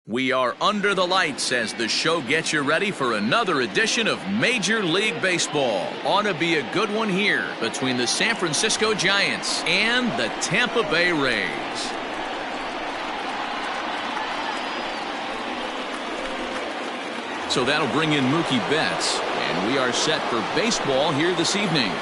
We are under the lights as the show gets you ready for another edition of Major League Baseball. Ought to be a good one here between the San Francisco Giants and the Tampa Bay Rays. So that'll bring in Mookie Betts, and we are set for baseball here this evening.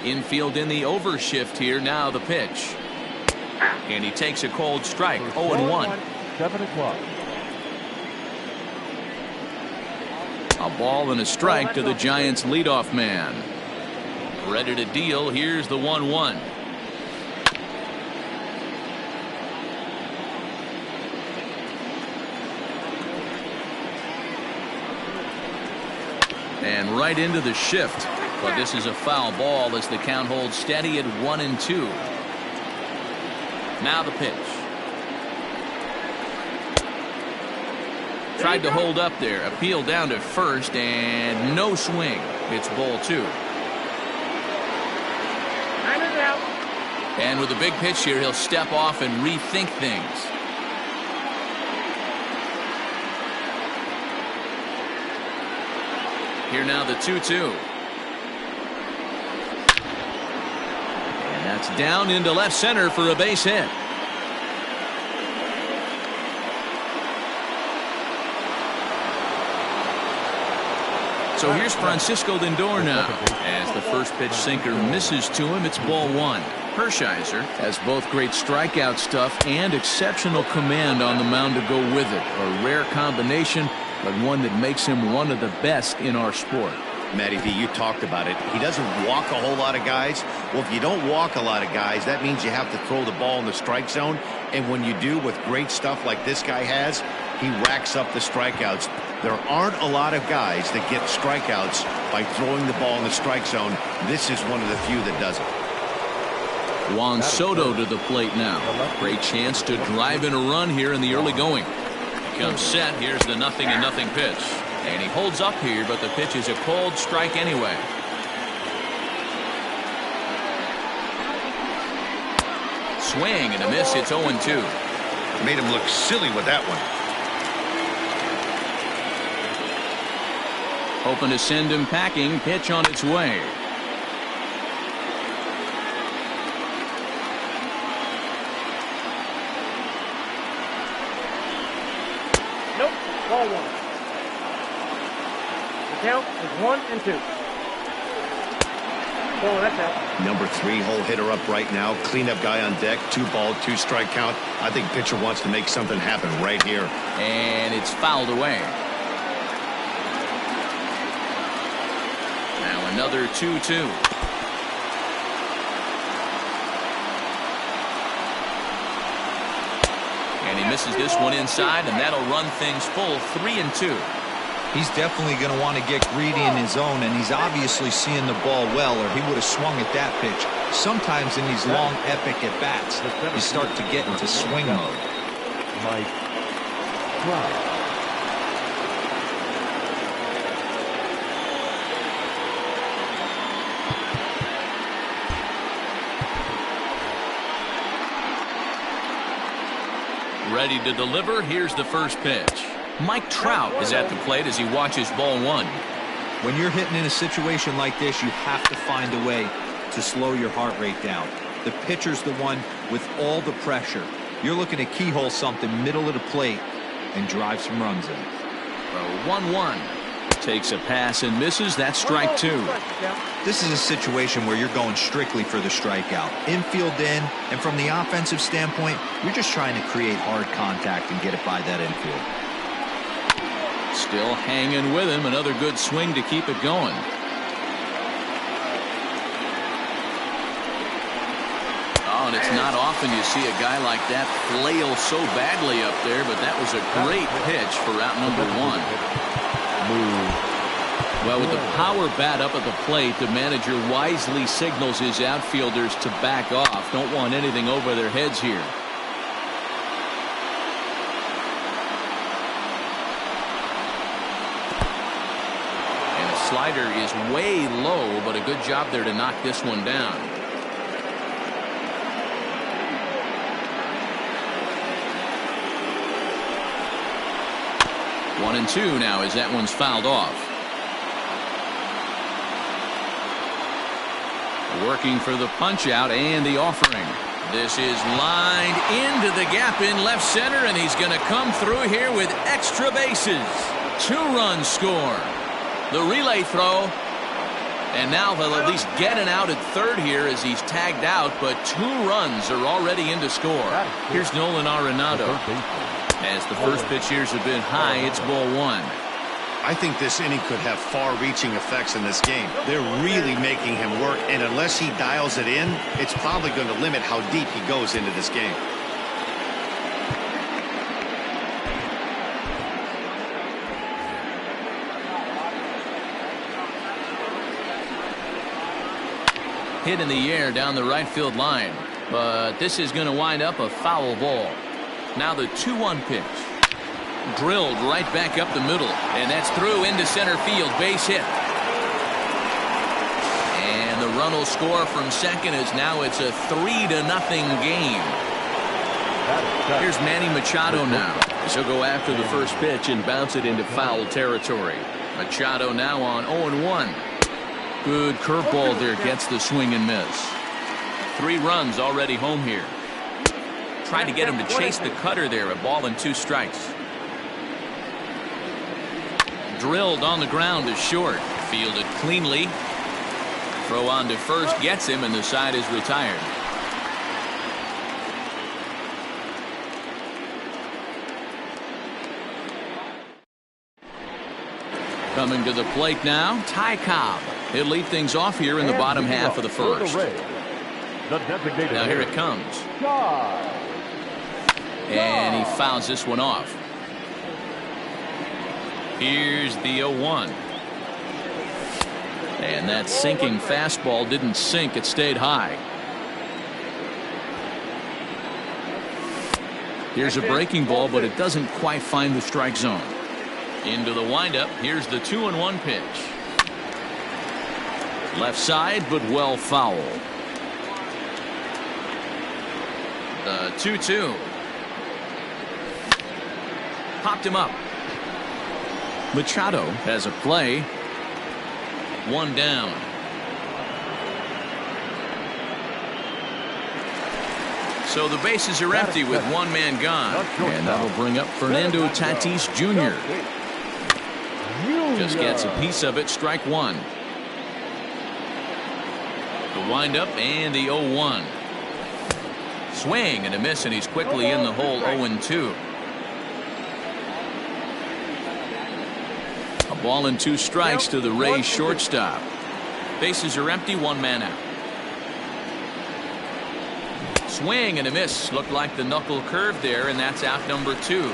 Infield in the overshift here. Now the pitch. And he takes a cold strike. 0-1. 7 o'clock. A ball and a strike to the Giants leadoff man. Ready to deal. Here's the 1-1. And right into the shift. But this is a foul ball as the count holds steady at 1-2. Now the pitch. Tried to hold up there. Appeal down to first and no swing. It's ball 2. And with a big pitch here, he'll step off and rethink things. Here now the 2-2. That's down into left center for a base hit. So here's Francisco Lindor now. As the first pitch sinker misses to him, it's ball 1. Hershiser has both great strikeout stuff and exceptional command on the mound to go with it. A rare combination, but one that makes him one of the best in our sport. Matty V, you talked about it. He doesn't walk a whole lot of guys. Well, if you don't walk a lot of guys, that means you have to throw the ball in the strike zone. And when you do, with great stuff like this guy has, he racks up the strikeouts. There aren't a lot of guys that get strikeouts by throwing the ball in the strike zone. This is one of the few that does it. Juan Soto to the plate now. Great chance to drive in a run here in the early going. Comes set. Here's the 0-0 pitch. And he holds up here, but the pitch is a cold strike anyway. Swing and a miss. It's 0-2. Made him look silly with that one. Hoping to send him packing. Pitch on its way. Nope. Ball 1. Count is 1-2. Oh, that's out. Number 3 hole hitter up right now. Cleanup guy on deck. 2-ball, 2-strike count. I think pitcher wants to make something happen right here. And it's fouled away. Now Another 2-2. And he misses this one inside, and that'll run things full 3-2. He's definitely going to want to get greedy in his zone, and he's obviously seeing the ball well, or he would have swung at that pitch. Sometimes in these long, epic at-bats, you start to get into swing mode. Mike Trout. Ready to deliver. Here's the first pitch. Mike Trout is at the plate as he watches ball one. When you're hitting in a situation like this, you have to find a way to slow your heart rate down. The pitcher's the one with all the pressure. You're looking to keyhole something middle of the plate and drive some runs in. 1-1. Takes a pass and misses. That's strike two. This is a situation where you're going strictly for the strikeout. Infield in, and from the offensive standpoint, you're just trying to create hard contact and get it by that infield. Still hanging with him. Another good swing to keep it going. Oh, and it's not often you see a guy like that flail so badly up there, but that was a great pitch for out number one. Well, with the power bat up at the plate, the manager wisely signals his outfielders to back off. Don't want anything over their heads here. And a slider is way low, but a good job there to knock this one down. One and two now as that one's fouled off. Working for the punch out and the offering. This is lined into the gap in left center, and he's going to come through here with extra bases. 2-run score. The relay throw. And now they'll at least get an out at third here as he's tagged out, but 2 runs are already in to score. Here's Nolan Arenado. As the first pitch here's a bit high, it's ball one. I think this inning could have far-reaching effects in this game. They're really making him work, and unless he dials it in, it's probably going to limit how deep he goes into this game. Hit in the air down the right field line, but this is going to wind up a foul ball. Now the 2-1 pitch. Drilled right back up the middle, and that's through into center field. Base hit. And the run will score from second as now it's a 3-0 game. Here's Manny Machado now. He'll go after the first pitch and bounce it into foul territory. Machado now on 0-1. Good curveball there, gets the swing and miss. 3 runs already home here. Tried to get him to chase the cutter there. A ball and 2 strikes. Drilled on the ground to short. Fielded cleanly. Throw on to first gets him, and the side is retired. Coming to the plate now, Ty Cobb. He'll lead things off here in the bottom half of the first. Now here it comes. And he fouls this one off. Here's the 0-1. And that sinking fastball didn't sink. It stayed high. Here's a breaking ball, but it doesn't quite find the strike zone. Into the windup. Here's the 2-1 pitch. Left side, but well fouled. The 2-2. Popped him up. Machado has a play. 1 down. So the bases are empty with 1 man gone. And that'll bring up Fernando Tatis Jr. Just gets a piece of it. Strike 1. The windup and the 0-1. Swing and a miss, and he's quickly in the hole. 0-2. A ball and 2 strikes to the Rays shortstop. Bases are empty, one man out. Swing and a miss. Looked like the knuckle curve there, and that's out number 2.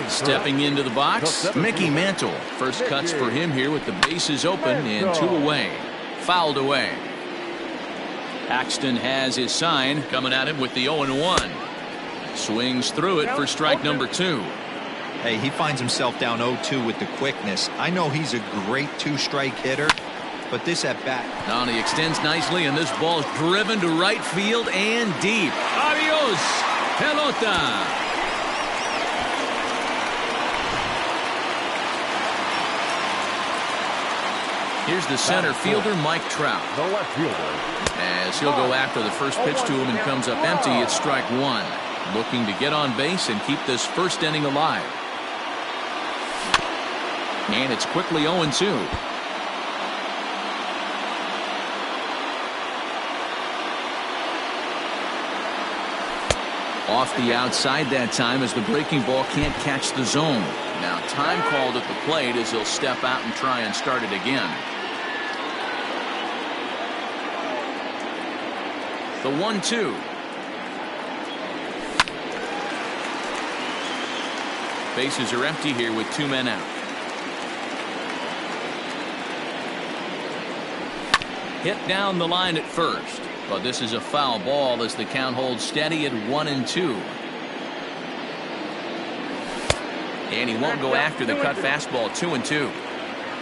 Stepping into the box, Mickey Mantle. First cuts for him here with the bases open and 2 away. Fouled away. Paxton has his sign coming at him with the 0-1. Swings through it for strike number 2. Hey, he finds himself down 0-2 with the quickness. I know he's a great 2-strike hitter, but this at bat. Now he extends nicely, and this ball is driven to right field and deep. Adios, pelota. Here's the center fielder, Mike Trout. The left fielder. As he'll go after the first pitch to him and comes up empty, it's strike 1. Looking to get on base and keep this first inning alive. And it's quickly 0-2. Off the outside that time as the breaking ball can't catch the zone. Now time called at the plate as he'll step out and try and start it again. The 1-2. Bases are empty here with 2 men out. Hit down the line at first, but this is a foul ball as the count holds steady at 1-2. And he won't go after the cut fastball. 2-2.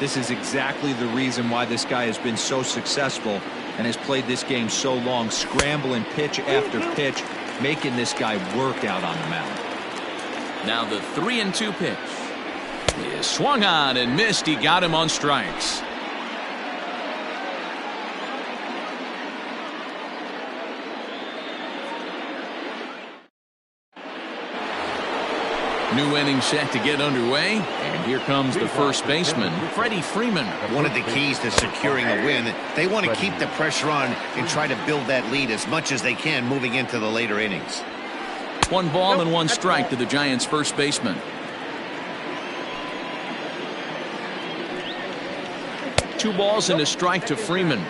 This is exactly the reason why this guy has been so successful and has played this game so long, scrambling pitch after pitch, making this guy work out on the mound. Now the 3-2 pitch is swung on and missed. He got him on strikes. New inning set to get underway, and here comes the first baseman, Freddie Freeman. One of the keys to securing a win, they want to keep the pressure on and try to build that lead as much as they can moving into the later innings. 1 ball and 1 strike to the Giants' first baseman. Two balls and a strike to Freeman.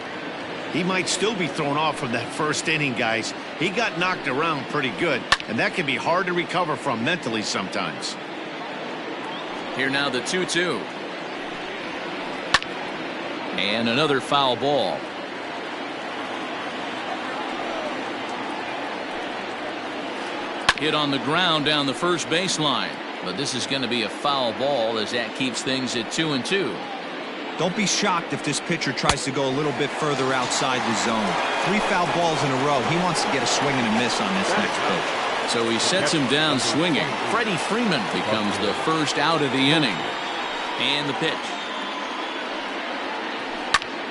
He might still be thrown off from that first inning, guys. He got knocked around pretty good, and that can be hard to recover from mentally sometimes. Here now the 2-2. And another foul ball. Hit on the ground down the first baseline. But this is going to be a foul ball as that keeps things at 2-2. Don't be shocked if this pitcher tries to go a little bit further outside the zone. 3 foul balls in a row. He wants to get a swing and a miss on this next pitch. So he sets him down swinging. Freddie Freeman becomes the first out of the inning. And the pitch.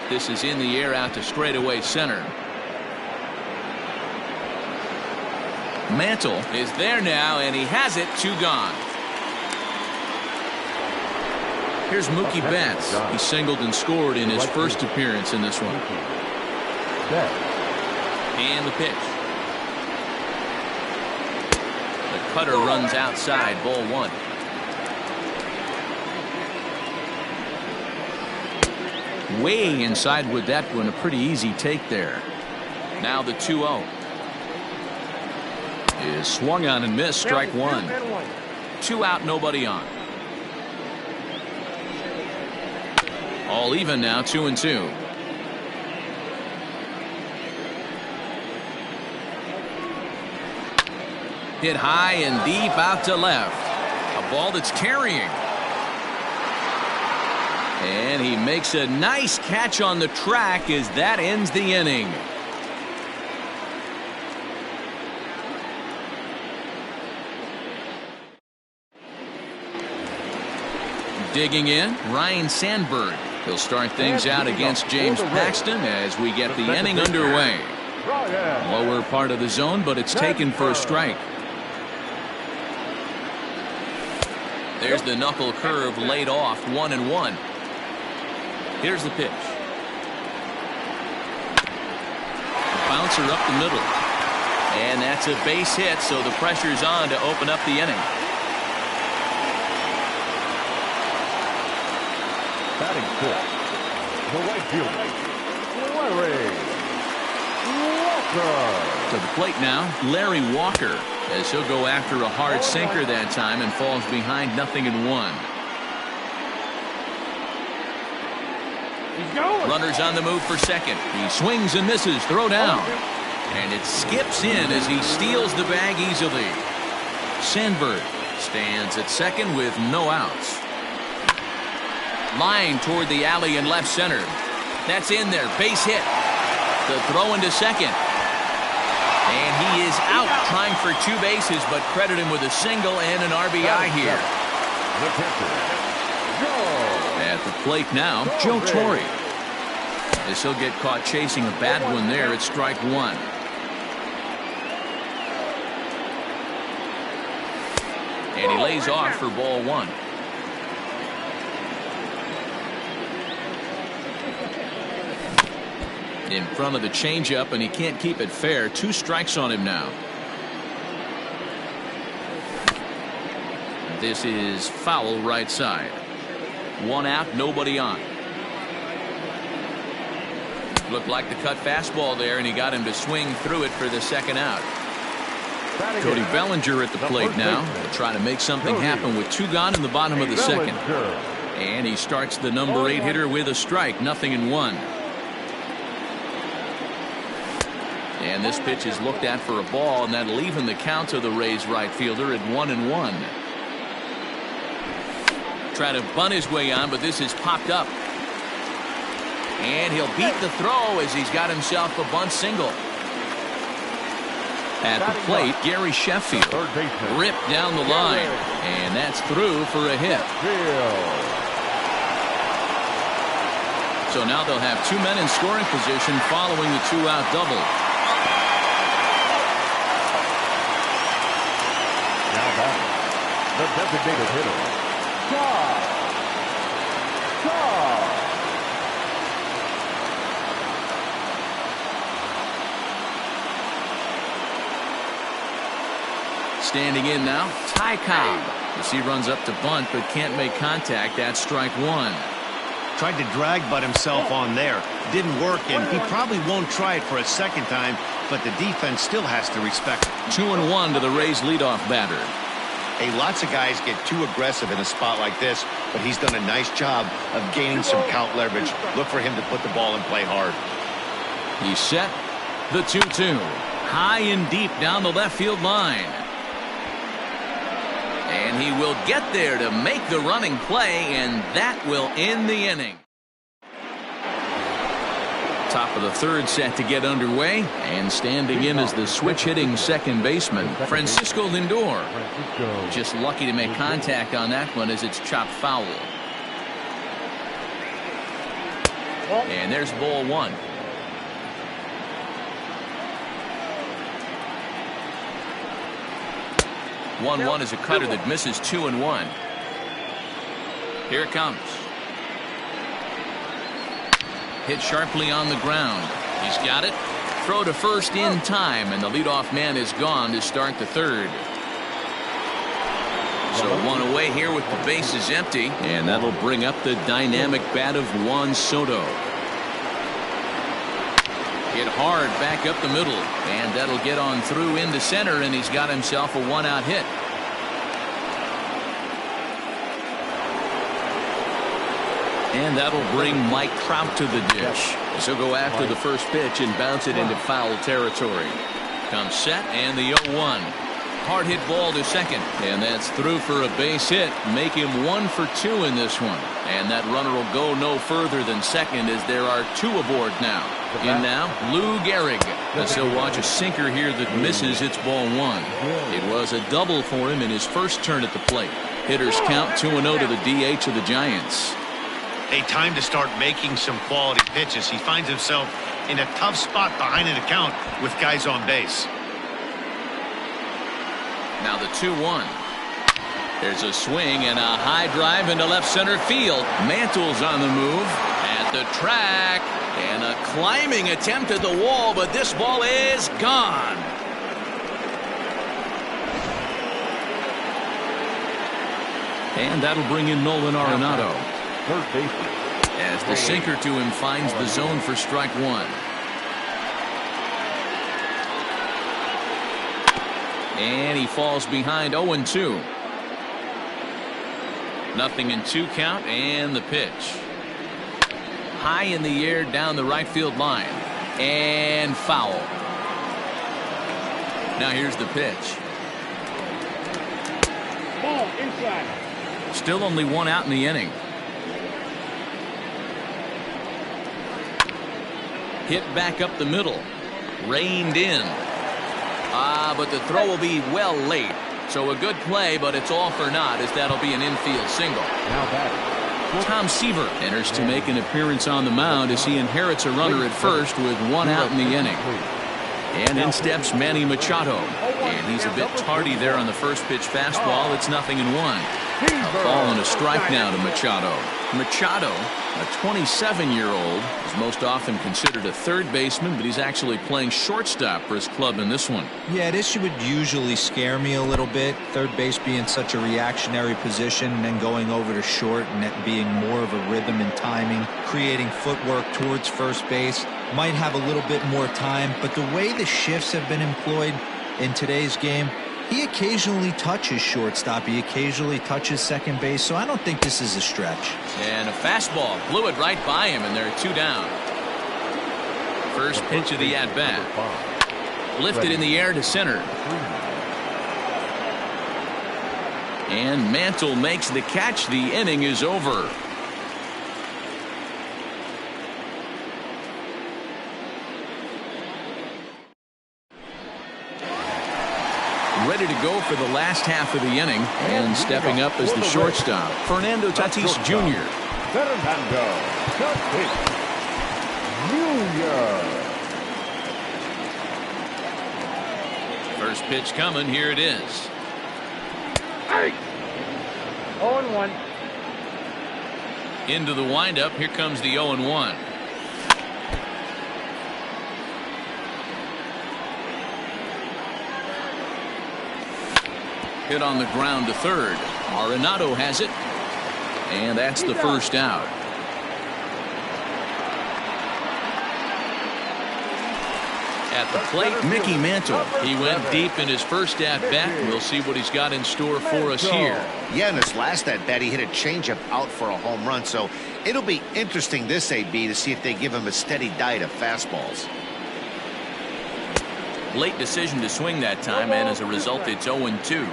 This is in the air out to straightaway center. Mantle is there now, and he has it. 2 gone. Here's Mookie Betts. He singled and scored in his first appearance in this one. And the pitch. The cutter runs outside, ball 1. Way inside with that one, a pretty easy take there. Now the 2-0. Is swung on and missed, strike 1. 2 out, nobody on. All even now, 2-2. Hit high and deep out to left. A ball that's carrying. And he makes a nice catch on the track as that ends the inning. Digging in, Ryan Sandberg. He'll start things out against James Paxton as we get the inning underway. Lower part of the zone, but it's taken for a strike. There's the knuckle curve laid off, 1-1. Here's the pitch. Bouncer up the middle. And that's a base hit, so the pressure's on to open up the inning. Batting 4th, The right fielder, Larry Walker. To the plate now, Larry Walker, as he'll go after a hard sinker that time and falls behind 0-1. He's going. Runners on the move for second. He swings and misses. Throw down. And it skips in as he steals the bag easily. Sandberg stands at second with no outs. Line toward the alley in left center. That's in there. Base hit. The throw into second. And he is out trying for 2 bases, but credit him with a single and an RBI here. The catcher, Joe. At the plate now, Joe Torre. As he'll get caught chasing a bad one there, it's strike 1. And he lays off for ball 1. In front of the changeup, and he can't keep it fair. 2 strikes on him now. This is foul right side. 1 out, nobody on. Looked like the cut fastball there, and he got him to swing through it for the 2nd out. Cody Bellinger at the plate now to try to make something happen with 2 gone in the bottom of the 2nd. And he starts the number 8 hitter with a strike. 0-1. And this pitch is looked at for a ball, and that'll even the count of the Rays right fielder at 1-1. Try to bunt his way on, but this is popped up. And he'll beat the throw as he's got himself a bunt single. At the plate, Gary Sheffield ripped down the line, and that's through for a hit. So now they'll have 2 men in scoring position following the 2-out double. Now back, the designated hitter, Todd. Standing in now, Ty Cobb. As he runs up to bunt but can't make contact. That's strike 1. Tried to drag butt himself on there. Didn't work, and he probably won't try it for a 2nd time, but the defense still has to respect it. 2-1 to the Rays leadoff batter. Hey, lots of guys get too aggressive in a spot like this, but he's done a nice job of gaining some count leverage. Look for him to put the ball in play hard. He's set. The 2-2. High and deep down the left field line. And he will get there to make the running play, and that will end the inning. Top of the 3rd set to get underway, and standing in is the switch-hitting second baseman, Francisco Lindor. Just lucky to make contact on that one as it's chopped foul. And there's ball 1. One is a cutter that misses 2-1. Here it comes. Hit sharply on the ground. He's got it. Throw to first in time, and the leadoff man is gone to start the 3rd. So 1 away here with the bases empty, and that'll bring up the dynamic bat of Juan Soto. Hit hard back up the middle, and that'll get on through into center, and he's got himself a 1-out hit. And that'll bring Mike Trout to the dish. So go after the first pitch and bounce it into foul territory. Comes set, and the 0-1. Hard hit ball to second, and that's through for a base hit. Make him 1 for 2 in this one. And that runner will go no further than second as there are 2 aboard now. In now, Lou Gehrig. As he'll watch a sinker here that misses. It's ball 1. It was a double for him in his first turn at the plate. Hitters count 2-0 to the DH of the Giants. A time to start making some quality pitches. He finds himself in a tough spot behind an account with guys on base. Now the 2-1. There's a swing and a high drive into left center field. Mantle's on the move at the track, and a climbing attempt at the wall, but this ball is gone. And that'll bring in Nolan Arenado. Third baseman. as the sinker to him finds the zone for strike one. And he falls behind 0-2. 0-2 count, and the pitch. High in the air down the right field line. And foul. Now here's the pitch. Ball inside. Still only one out in the inning. Hit back up the middle. Reined in. But the throw will be well late. So a good play, but it's all for naught, as that'll be an infield single. Now batting. Tom Seaver enters to make an appearance on the mound as he inherits a runner at first with one out in the inning. And in steps Manny Machado. And he's a bit tardy there on the first pitch fastball. It's 0-1. A ball and a strike now to Machado. Machado, a 27-year-old, is most often considered a third baseman, but he's actually playing shortstop for his club in this one. Yeah, this would usually scare me a little bit. Third base being such a reactionary position, and then going over to short and that being more of a rhythm and timing, creating footwork towards first base. Might have a little bit more time, but the way the shifts have been employed in today's game, he occasionally touches shortstop, he occasionally touches second base, so I don't think this is a stretch. And a fastball blew it right by him, and there are two down. First pitch of the at-bat. Lifted in the air to center. And Mantle makes the catch. The inning is over. Ready to go for the last half of the inning, and stepping up as the shortstop, Fernando Tatis Jr. Fernando Tatis Jr. First pitch coming. Here it is. 0-1. Into the windup. Here comes the 0-1. Hit on the ground to third. Arenado has it. And that's the first out. At the plate, Mickey Mantle. He went deep in his first at-bat. We'll see what he's got in store for us here. Yeah, in his last at-bat, he hit a changeup out for a home run. So it'll be interesting this AB to see if they give him a steady diet of fastballs. Late decision to swing that time, and as a result, it's 0-2.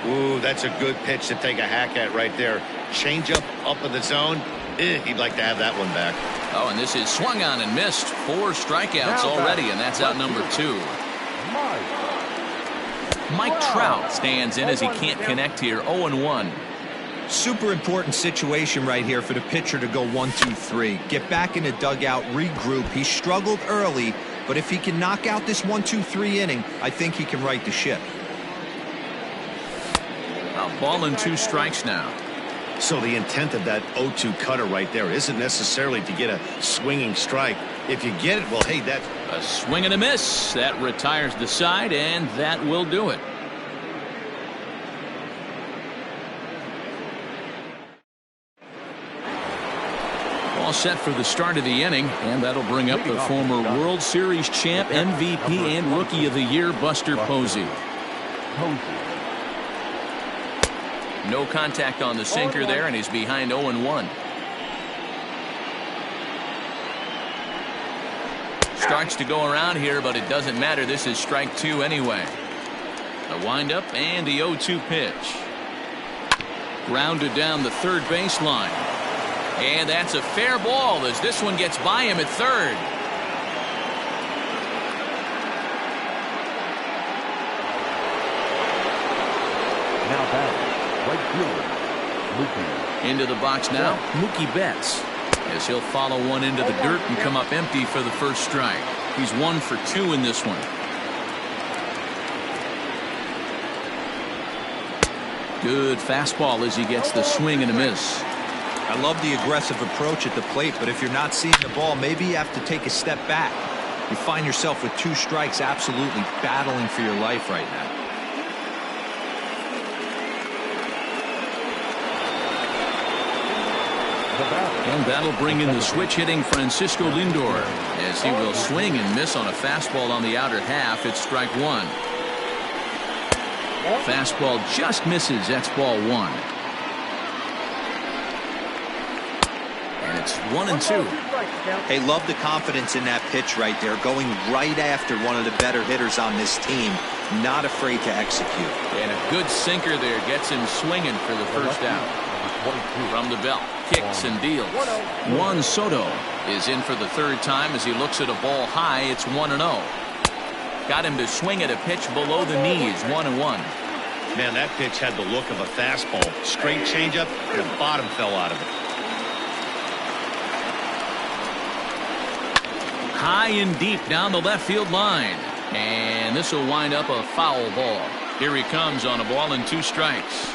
Ooh, that's a good pitch to take a hack at right there. Changeup up in the zone. He'd like to have that one back. Oh, and this is swung on and missed. 4 strikeouts already, and that's out number 2. Mike Trout stands in as he can't connect here. 0-1. Super important situation right here for the pitcher to go 1-2-3. Get back in the dugout, regroup. He struggled early, but if he can knock out this 1-2-3 inning, I think he can right the ship. A ball and 2 strikes now. So the intent of that 0-2 cutter right there isn't necessarily to get a swinging strike. If you get it, well, hey, that's a swing and a miss. That retires the side, and that will do it. All set for the start of the inning, and that'll bring up the former World Series champ, MVP, and Rookie of the Year, Buster Posey. No contact on the sinker there, and he's behind 0-1. Starts to go around here, but it doesn't matter. This is strike 2 anyway. A windup and the 0-2 pitch. Grounded down the third baseline. And that's a fair ball as this one gets by him at third. Now batting, right fielder, Mookie. Into the box now, Mookie Betts, as he'll follow one into the dirt and come up empty for the first strike. He's 1 for 2 in this one. Good fastball as he gets the swing and a miss. I love the aggressive approach at the plate, but if you're not seeing the ball, maybe you have to take a step back. You find yourself with 2 strikes, absolutely battling for your life right now. And that'll bring in the switch hitting Francisco Lindor, as he will swing and miss on a fastball on the outer half. It's strike one. Fastball just misses. That's ball one. And it's 1-2. Hey, love the confidence in that pitch right there, going right after one of the better hitters on this team, not afraid to execute. And a good sinker there gets him swinging for the first out. From the belt, kicks and deals. Juan Soto is in for the third time as he looks at a ball high. It's 1-0. Got him to swing at a pitch below the knees. 1-1. Man, that pitch had the look of a fastball. Straight changeup, and the bottom fell out of it. High and deep down the left field line. And this will wind up a foul ball. Here he comes on a ball and 2 strikes.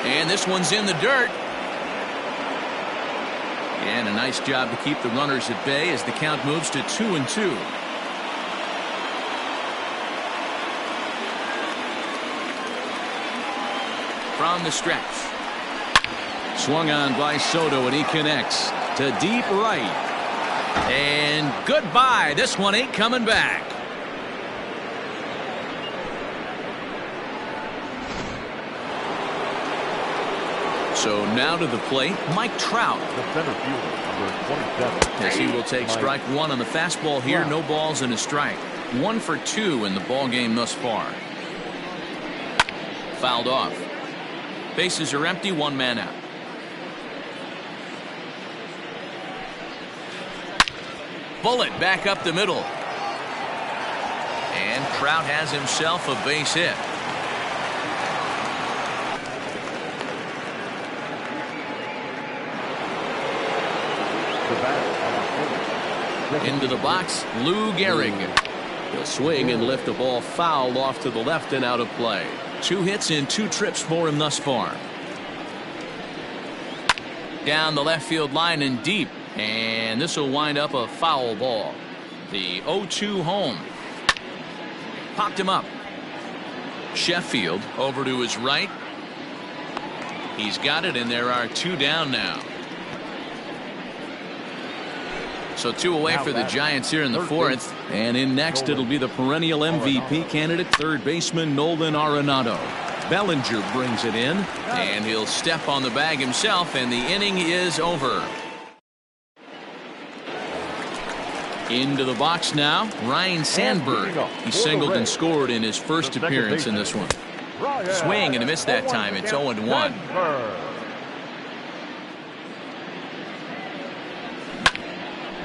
And this one's in the dirt. And a nice job to keep the runners at bay as the count moves to 2-2. From the stretch. Swung on by Soto, and he connects to deep right. And goodbye. This one ain't coming back. So now to the plate, Mike Trout. The center fielder, number 27. As he will take strike one on the fastball here. No balls and a strike. 1 for 2 in the ball game thus far. Fouled off. Bases are empty. 1 man out. Bullet back up the middle. And Trout has himself a base hit. Into the box, Lou Gehrig. He'll swing and lift the ball foul off to the left and out of play. 2 hits and 2 trips for him thus far. Down the left field line and deep. And this will wind up a foul ball. The 0-2 home. Popped him up. Sheffield over to his right. He's got it, and there are 2 down now. So 2 away for the Giants here in the 4th. And in next, it'll be the perennial MVP candidate, third baseman Nolan Arenado. Bellinger brings it in, and he'll step on the bag himself, and the inning is over. Into the box now, Ryan Sandberg. He singled and scored in his first appearance in this one. Swing and a miss that time. It's 0-1.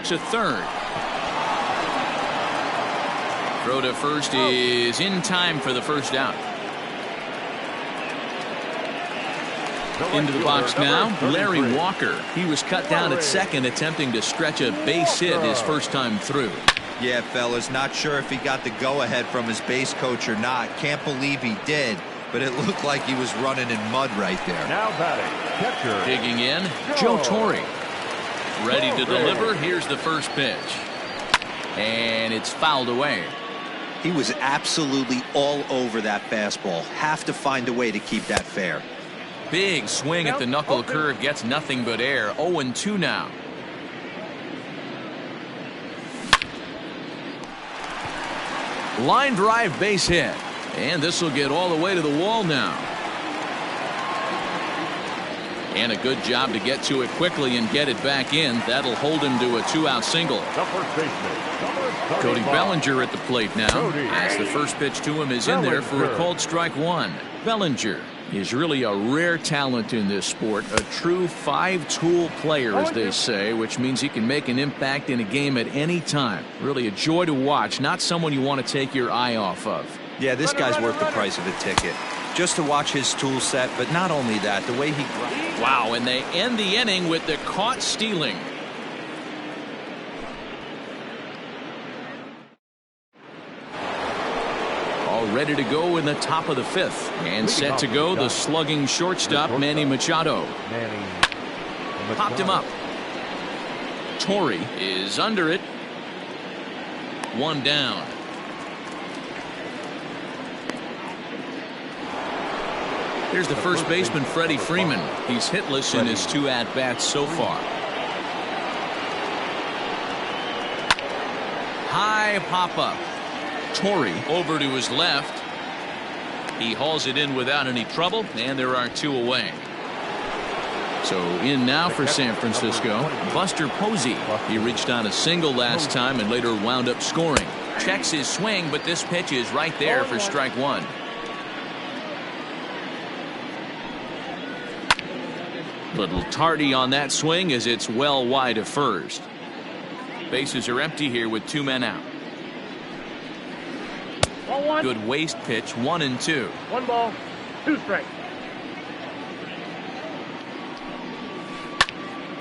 To third. Throw to first is in time for the first out. Into the box now, Larry Walker. He was cut down at second, attempting to stretch a base hit his first time through. Yeah, fellas, not sure if he got the go-ahead from his base coach or not. Can't believe he did, but it looked like he was running in mud right there. Now batting, catcher. Digging in, Joe Torre. Ready to deliver. Here's the first pitch. And it's fouled away. He was absolutely all over that fastball. Have to find a way to keep that fair. Big swing at the knuckle curve, gets nothing but air. 0-2 now. Line drive base hit. And this will get all the way to the wall now. And a good job to get to it quickly and get it back in. That'll hold him to a 2-out single. Cody Bellinger at the plate now, as the first pitch to him is in there for a called strike one. Bellinger is really a rare talent in this sport, a true 5-tool player, as they say, which means he can make an impact in a game at any time. Really a joy to watch, not someone you want to take your eye off of. Yeah, this guy's worth the price of a ticket. Just to watch his tool set, but not only that, the way he... Wow, and they end the inning with the caught stealing. All ready to go in the top of the 5th. And set to go the slugging shortstop, Manny Machado. Popped him up. Torre is under it. 1 down. Here's the first baseman, Freddie Freeman. He's hitless in his 2 at-bats so far. High pop-up. Torrey over to his left. He hauls it in without any trouble, and there are 2 away. So in now for San Francisco, Buster Posey. He reached on a single last time and later wound up scoring. Checks his swing, but this pitch is right there for strike 1. Little tardy on that swing as it's well wide of first. Bases are empty here with 2 men out. Good waist pitch, 1-2. 1 ball, 2 strikes.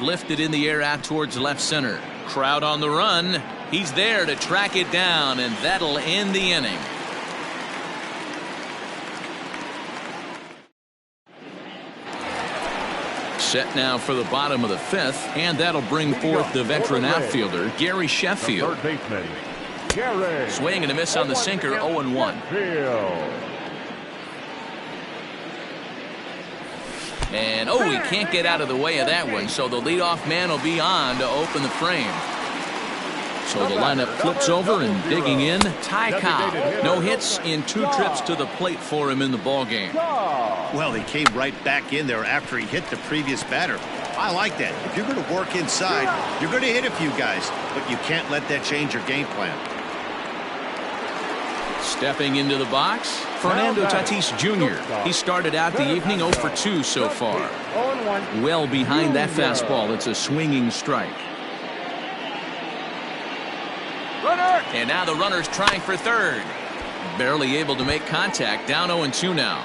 Lifted in the air out towards left center. Crowd on the run. He's there to track it down, and that'll end the inning. Set now for the bottom of the 5th, and that'll bring forth the veteran outfielder, Gary Sheffield. Swing and a miss on the sinker, 0-1. And he can't get out of the way of that one, so the leadoff man will be on to open the frame. So the lineup flips over, and digging in, Ty Cobb. No hits in 2 trips to the plate for him in the ballgame. Well, he came right back in there after he hit the previous batter. I like that. If you're going to work inside, you're going to hit a few guys, but you can't let that change your game plan. Stepping into the box, Fernando Tatis Jr. He started out the evening 0 for 2 so far. Well behind that fastball. It's a swinging strike. And now the runner's trying for third. Barely able to make contact. Down 0-2 now.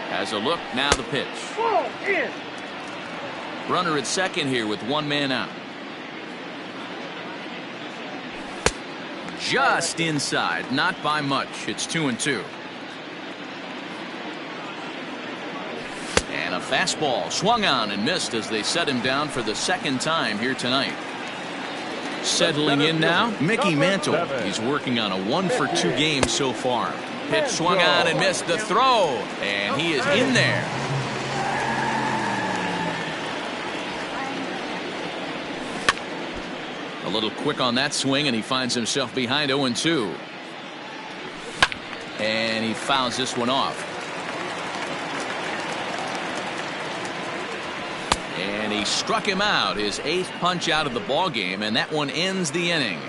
Has a look. Now the pitch. Runner at second here with 1 man out. Just inside. Not by much. It's 2-2. And a fastball swung on and missed as they set him down for the 2nd time here tonight. Settling in now, Mickey Mantle. He's working on a 1 for 2 game so far. Pitch swung on and missed the throw, and he is in there. A little quick on that swing, and he finds himself behind 0-2. And he fouls this one off. And he struck him out, his 8th punch out of the ball game, and that one ends the inning.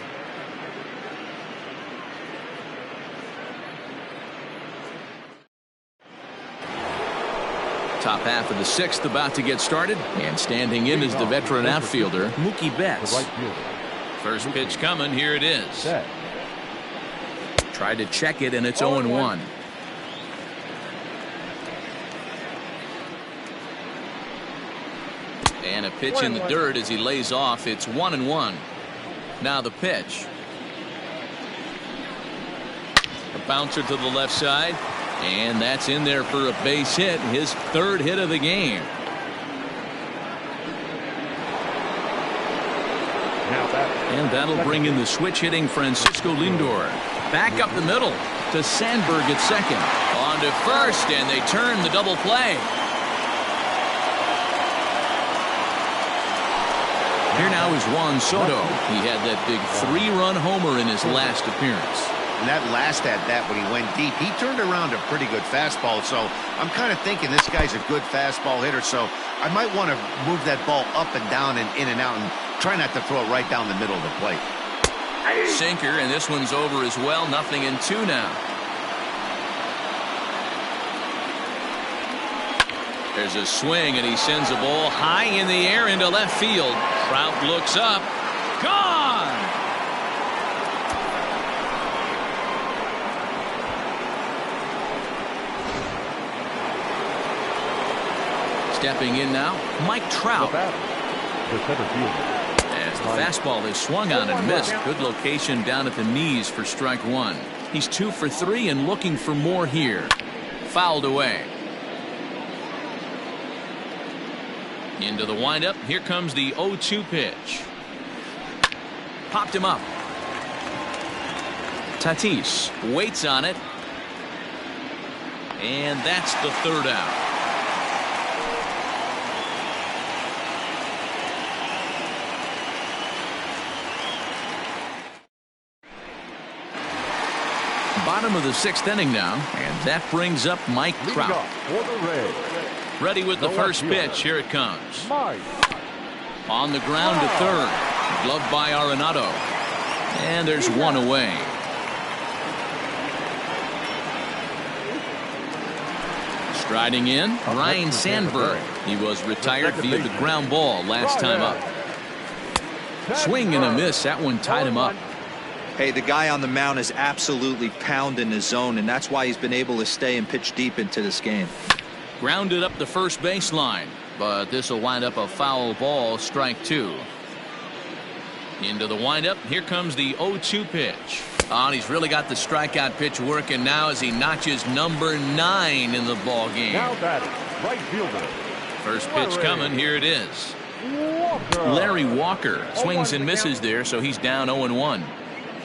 Top half of the 6th about to get started, and standing in is the veteran outfielder, Mookie Betts. First pitch coming, here it is. Tried to check it, and it's 0-1. And a pitch in the dirt as he lays off. It's 1-1. Now the pitch. A bouncer to the left side. And that's in there for a base hit. His 3rd hit of the game. And that'll bring in the switch hitting Francisco Lindor. Back up the middle to Sandberg at second. On to first, and they turn the double play. Here now is Juan Soto. He had that big 3-run homer in his last appearance. And that last at-bat when he went deep, he turned around a pretty good fastball. So I'm kind of thinking this guy's a good fastball hitter. So I might want to move that ball up and down and in and out and try not to throw it right down the middle of the plate. Sinker, and this one's over as well. 0-2 now. There's a swing, and he sends a ball high in the air into left field. Trout looks up. Gone! Stepping in now, Mike Trout. As the fastball is swung on and missed. Good location down at the knees for strike 1. He's 2 for 3 and looking for more here. Fouled away. Into the windup. Here comes the 0-2 pitch. Popped him up. Tatis waits on it. And that's the third out. Bottom of the sixth inning now, and that brings up Mike Trout. Ready with the first pitch. Here it comes. On the ground to third. Gloved by Arenado. And there's one away. Striding in, Ryan Sandberg. He was retired via the ground ball last time up. Swing and a miss. That one tied him up. Hey, the guy on the mound is absolutely pounding his zone, and that's why he's been able to stay and pitch deep into this game. Grounded up the first baseline, but this will wind up a foul ball, strike two. Into the windup, here comes the 0-2 pitch. And he's really got the strikeout pitch working now as he notches number 9 in the ball game. Now batting, right fielder. First pitch coming, here it is. Larry Walker swings and misses there, so he's down 0-1.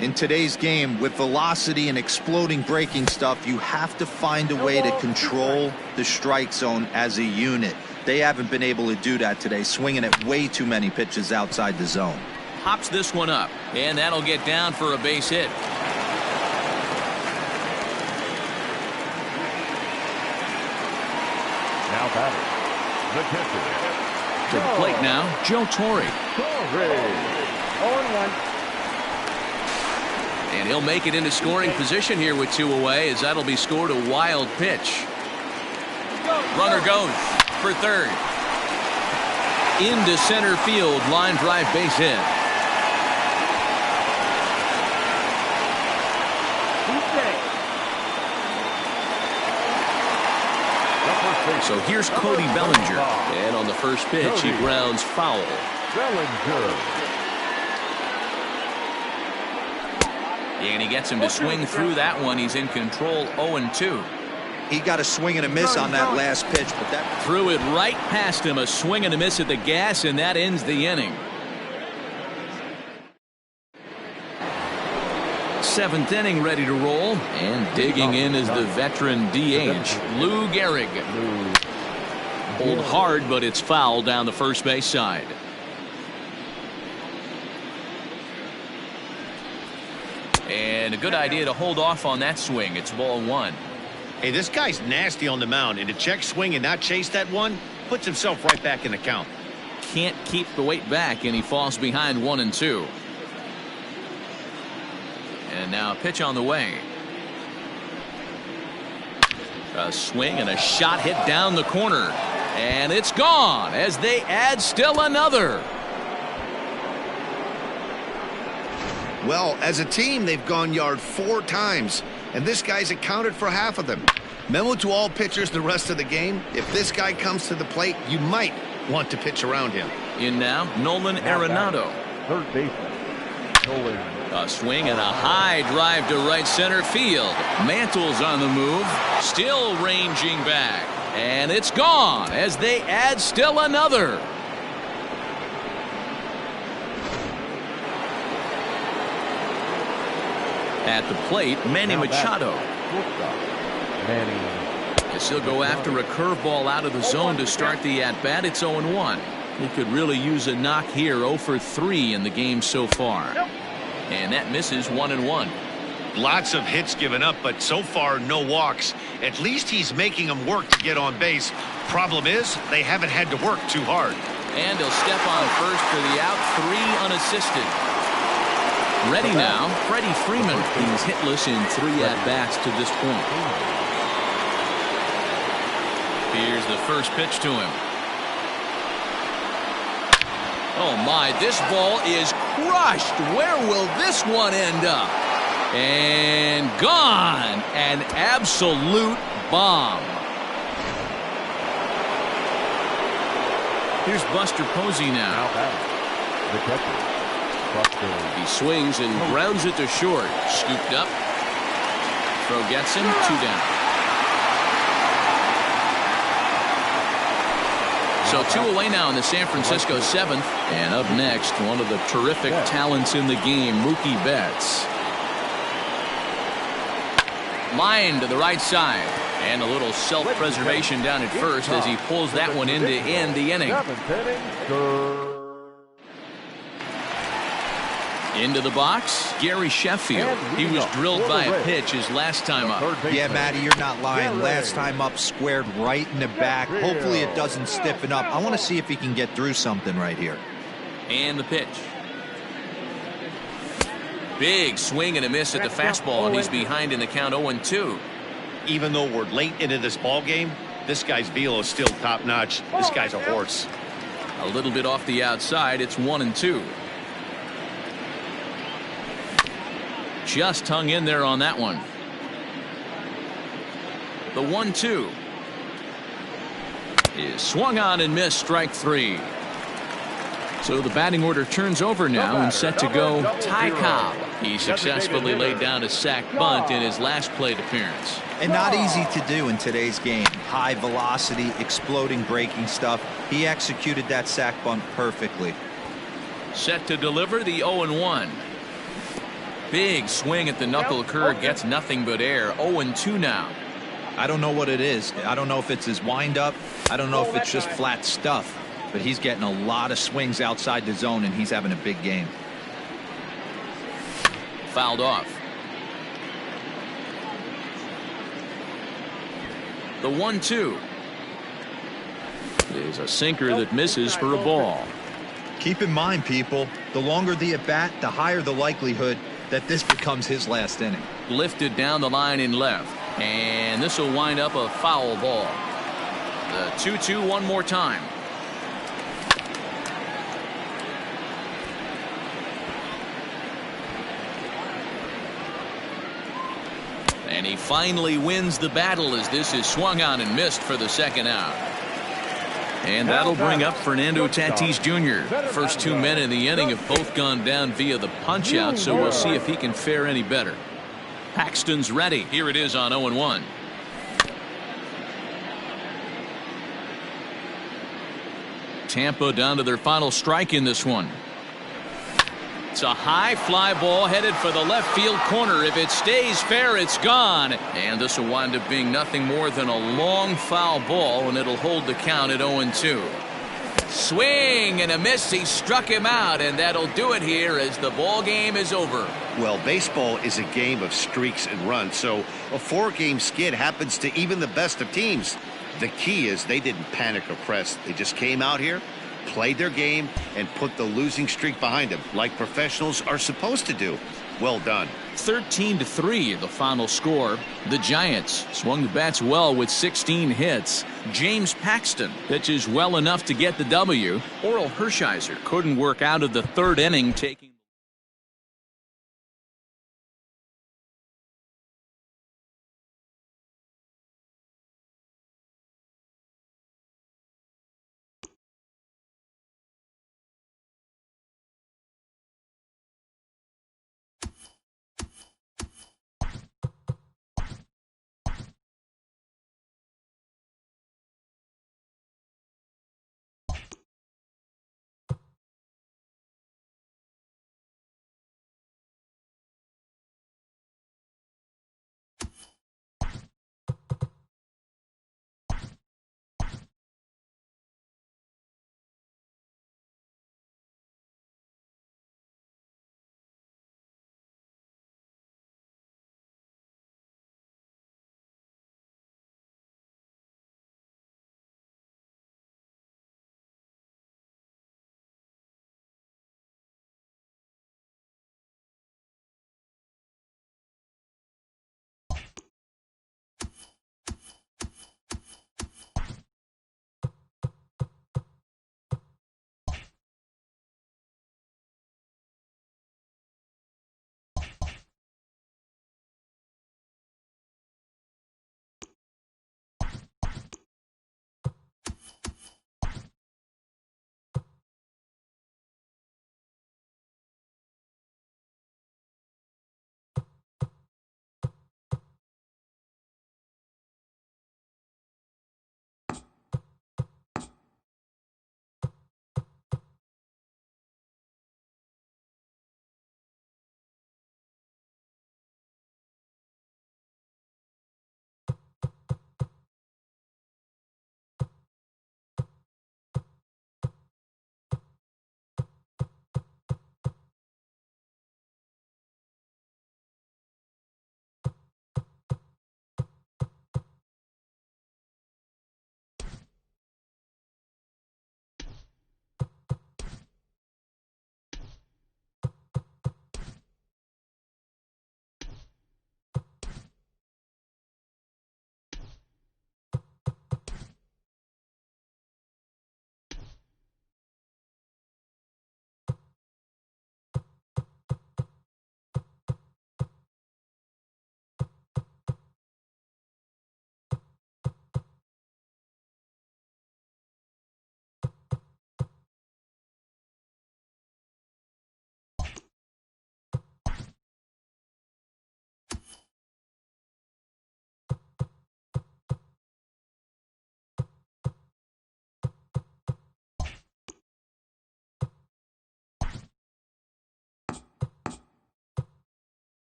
In today's game, with velocity and exploding breaking stuff, you have to find a way to control the strike zone as a unit. They haven't been able to do that today, swinging at way too many pitches outside the zone. Hops this one up, and that'll get down for a base hit. Now batting, the catcher. To the plate now, Joe Torre. 0-1. And he'll make it into scoring position here with 2 away, as that'll be scored a wild pitch. Runner goes for third. Into center field, line drive base hit. So here's Cody Bellinger, and on the first pitch he grounds foul. Bellinger. And he gets him to swing through that one. He's in control, 0-2. He got a swing and a miss on that last pitch, but that threw it right past him. A swing and a miss at the gas, and that ends the inning. 7th inning ready to roll, and digging in is the veteran DH, Lou Gehrig. Pulled hard, but it's foul down the first base side. And a good idea to hold off on that swing. It's ball 1. Hey, this guy's nasty on the mound, and to check swing and not chase that one puts himself right back in the count. Can't keep the weight back, and he falls behind 1-2. And now a pitch on the way. A swing and a shot hit down the corner. And it's gone as they add still another. Well, as a team, they've gone yard 4 times, and this guy's accounted for half of them. Memo to all pitchers the rest of the game: if this guy comes to the plate, you might want to pitch around him. In now, Nolan Arenado. Third baseman, Nolan. A swing and a high drive to right center field. Mantle's on the move, still ranging back. And it's gone as they add still another. At the plate, Manny Machado. As he'll go after a curveball out of the zone to start the at-bat. It's 0-1. He could really use a knock here. 0 for 3 in the game so far. And that misses 1-1. Lots of hits given up, but so far no walks. At least he's making them work to get on base. Problem is, they haven't had to work too hard. And he'll step on first for the out. 3 unassisted. Ready now, Freddie Freeman. He's hitless in 3 at-bats to this point. Here's the first pitch to him. Oh my, this ball is crushed. Where will this one end up? And gone. An absolute bomb. Here's Buster Posey now. The catcher. He swings and grounds it to short. Scooped up. Throw gets him. 2 down. So 2 away now in the San Francisco 7th. And up next, one of the terrific talents in the game, Mookie Betts. Line to the right side. And a little self-preservation down at first as he pulls that one in to end the inning. Into the box, Gary Sheffield. He was drilled by a pitch his last time up. Yeah, Matty, you're not lying. Last time up, squared right in the back. Hopefully it doesn't stiffen up. I want to see if he can get through something right here. And the pitch. Big swing and a miss at the fastball, and he's behind in the count 0-2. Even though we're late into this ball game, this guy's velo is still top-notch. This guy's a horse. A little bit off the outside. It's 1-2. Just hung in there on that one. The 1-2 is swung on and missed. Strike 3. So the batting order turns over now and set to go Ty Cobb. He successfully laid down a sac bunt in his last plate appearance. And not easy to do in today's game. High velocity, exploding breaking stuff. He executed that sac bunt perfectly. Set to deliver the 0-1. Big swing at the knuckle curve, gets nothing but air. 0-2 now. I don't know what it is. I don't know if it's his windup. I don't know if it's just flat stuff. But he's getting a lot of swings outside the zone, and he's having a big game. Fouled off. The 1-2 is a sinker that misses for a ball. Keep in mind, people, the longer the at-bat, the higher the likelihood that this becomes his last inning. Lifted down the line in left, and this will wind up a foul ball. The 2-2 one more time. And he finally wins the battle as this is swung on and missed for the second out. And that'll bring up Fernando Tatis Jr. First 2 men in the inning have both gone down via the punch-out, so we'll see if he can fare any better. Paxton's ready. Here it is on 0-1. Tampa down to their final strike in this one. It's a high fly ball headed for the left field corner. If it stays fair, it's gone. And this will wind up being nothing more than a long foul ball, and it'll hold the count at 0-2. Swing and a miss. He struck him out, and that'll do it here as the ball game is over. Well, baseball is a game of streaks and runs, so a 4-game skid happens to even the best of teams. The key is they didn't panic or press. They just came out here, played their game, and put the losing streak behind them, like professionals are supposed to do. Well done. 13-3 the final score. The Giants swung the bats well with 16 hits. James Paxton pitches well enough to get the W. Oral Hershiser couldn't work out of the third inning, taking